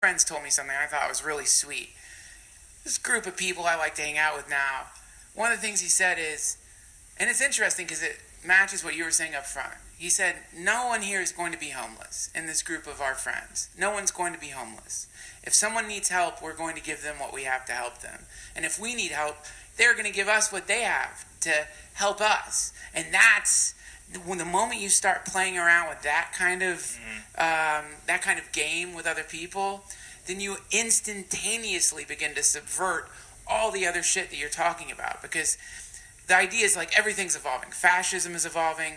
Friends told me something I thought was really sweet. This group of people I like to hang out with now, one of the things he said is, and it's interesting because it matches what you were saying up front. He said, no one here is going to be homeless in this group of our friends. No one's going to be homeless. If someone needs help, we're going to give them what we have to help them. And if we need help, they're going to give us what they have to help us. And that's when the moment you start playing around with that kind of game with other people, then you instantaneously begin to subvert all the other shit that you're talking about. Because the idea is like everything's evolving. Fascism is evolving,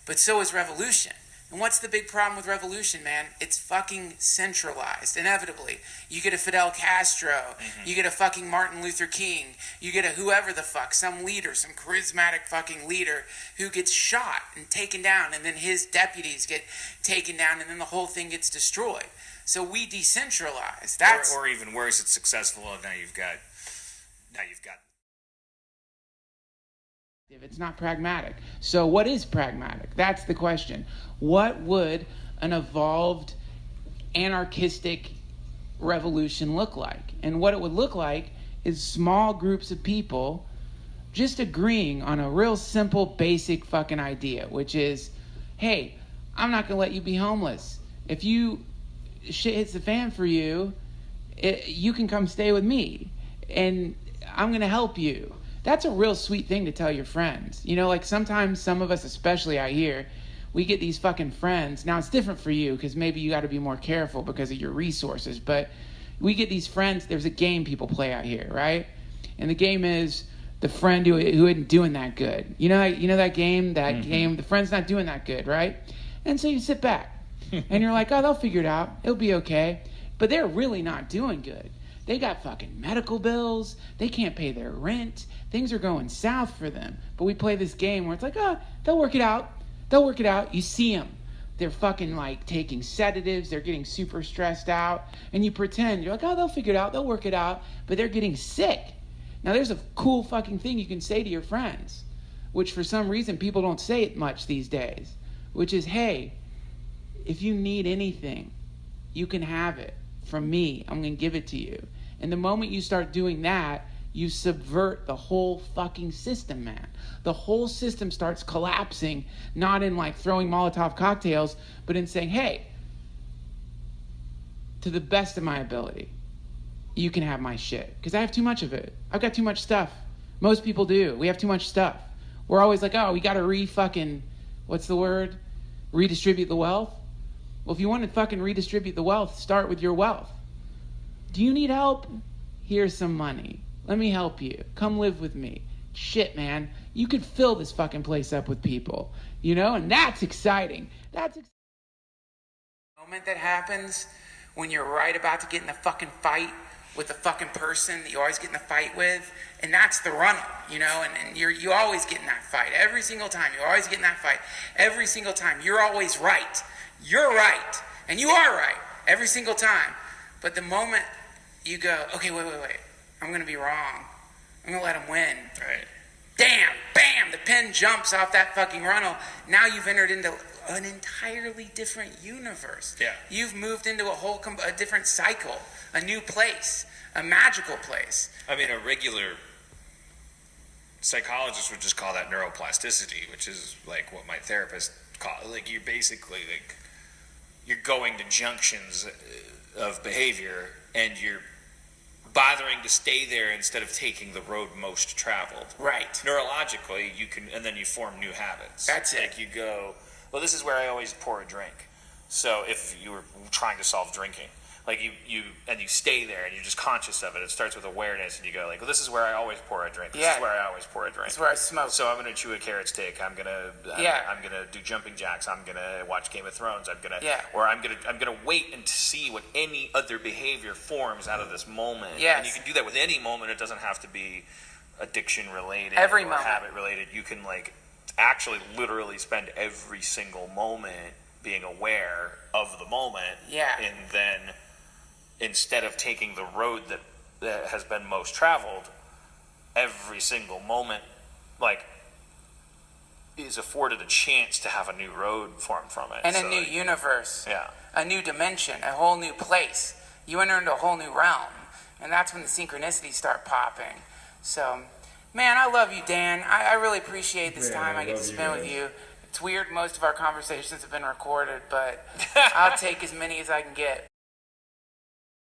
but so is revolution. And what's the big problem with revolution, man? It's fucking centralized, inevitably. You get a Fidel Castro, you get a fucking Martin Luther King, you get a whoever the fuck, some leader, some charismatic fucking leader who gets shot and taken down, and then his deputies get taken down, and then the whole thing gets destroyed. So we decentralize. That's or even worse, it's successful, and now you've got. It's not pragmatic. So what is pragmatic? That's the question. What would an evolved anarchistic revolution look like? And what it would look like is small groups of people just agreeing on a real simple, basic fucking idea, which is, hey, I'm not going to let you be homeless. If shit hits the fan for you, you can come stay with me, and I'm going to help you. That's a real sweet thing to tell your friends. You know, like sometimes some of us, especially out here, we get these fucking friends. Now, it's different for you because maybe you got to be more careful because of your resources. But we get these friends. There's a game people play out here, right? And the game is the friend who isn't doing that good. You know that game? That game, the friend's not doing that good, right? And so you sit back and you're like, oh, they'll figure it out. It'll be okay. But they're really not doing good. They got fucking medical bills. They can't pay their rent. Things are going south for them. But we play this game where it's like, oh, they'll work it out. They'll work it out. You see them. They're fucking like taking sedatives. They're getting super stressed out. And you pretend. You're like, oh, they'll figure it out. They'll work it out. But they're getting sick. Now, there's a cool fucking thing you can say to your friends, which for some reason people don't say it much these days, which is, hey, if you need anything, you can have it from me. I'm going to give it to you. And the moment you start doing that, you subvert the whole fucking system, man. The whole system starts collapsing, not in like throwing Molotov cocktails, but in saying, hey, to the best of my ability, you can have my shit. Because I have too much of it. I've got too much stuff. Most people do. We have too much stuff. We're always like, oh, we got to redistribute the wealth? Well, if you want to fucking redistribute the wealth, start with your wealth. Do you need help? Here's some money. Let me help you. Come live with me. Shit, man. You could fill this fucking place up with people. You know? And that's exciting. That's exciting. The moment that happens when you're right about to get in the fucking fight with the fucking person that you always get in the fight with, and that's the run-up, you know? And you always get in that fight. Every single time. You always get in that fight. Every single time. You're always right. You're right. And you are right. Every single time. But the moment you go, okay, wait. I'm going to be wrong. I'm going to let him win. Right. Damn, bam, the pin jumps off that fucking runnel. Now you've entered into an entirely different universe. Yeah. You've moved into a different cycle, a new place, a magical place. I mean, a regular psychologist would just call that neuroplasticity, which is like what my therapist called. Like you're basically like, you're going to junctions of behavior and you're bothering to stay there instead of taking the road most traveled. Right. Neurologically, you can, and then you form new habits. That's it. Like you go, well, this is where I always pour a drink. So if you were trying to solve drinking, like you stay there and you're just conscious of it. It starts with awareness, and you go like, well, this is where I always pour a drink. This is where I always pour a drink. This is where I smoke. So I'm gonna chew a carrot stick. I'm gonna do jumping jacks. I'm gonna watch Game of Thrones. I'm gonna wait and see what any other behavior forms out of this moment. Yes. And you can do that with any moment. It doesn't have to be addiction related or moment. Habit related. You can like actually literally spend every single moment being aware of the moment. Yeah. And then instead of taking the road that has been most traveled, every single moment like is afforded a chance to have a new road formed from it. And a new universe. Yeah. A new dimension, a whole new place. you enter into a whole new realm. And that's when the synchronicities start popping. So, man, I love you, Dan. I really appreciate this time I get to spend with you. It's weird, most of our conversations have been recorded, but I'll take as many as I can get.